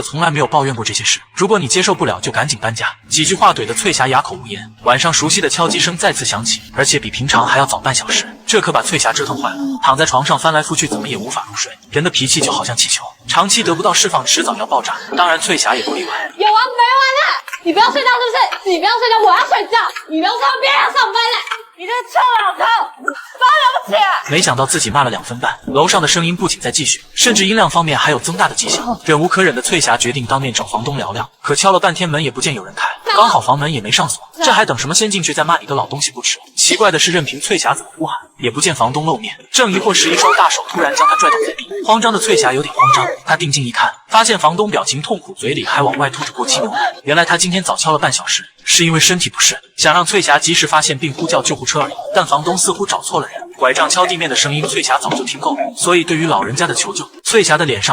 从来没有抱怨过这些事。如果你接受不了，就赶紧搬家。几句话怼得翠霞哑口无言。晚上熟悉的敲击声再次响起，而且比平常还要早半小时，这可把翠霞折腾坏了。躺在床上翻来覆去，怎么也无法入睡。人的脾气就好像气球，长期得不到释放，迟早要爆炸。当然，翠霞也不例外。有完没完了？你不要睡觉是不是？你不要睡觉，我要睡觉。你不要上班，别要上班了。你这臭老头，多了不起啊！没想到自己骂了2分半，楼上的声音不仅在继续，甚至音量方面还有增大的迹象。忍无可忍的翠霞决定当面找房东聊聊，可敲了半天门也不见有人开，刚好房门也没上锁，这还等什么？先进去再骂你个老东西不迟。奇怪的是，任凭翠霞怎么呼喊，也不见房东露面。正疑惑时，一双大手突然将她拽倒在地，慌张的翠霞有点慌张，她定睛一看，发现房东表情痛苦，嘴里还往外吐着过期牛奶。原来他今天早敲了半小时，是因为身体不适，想让翠霞及时发现并呼叫救护车而已。但房东似乎找错了人，拐杖敲地面的声音，翠霞早就听够了，所以对于老人家的求救，翠霞的脸上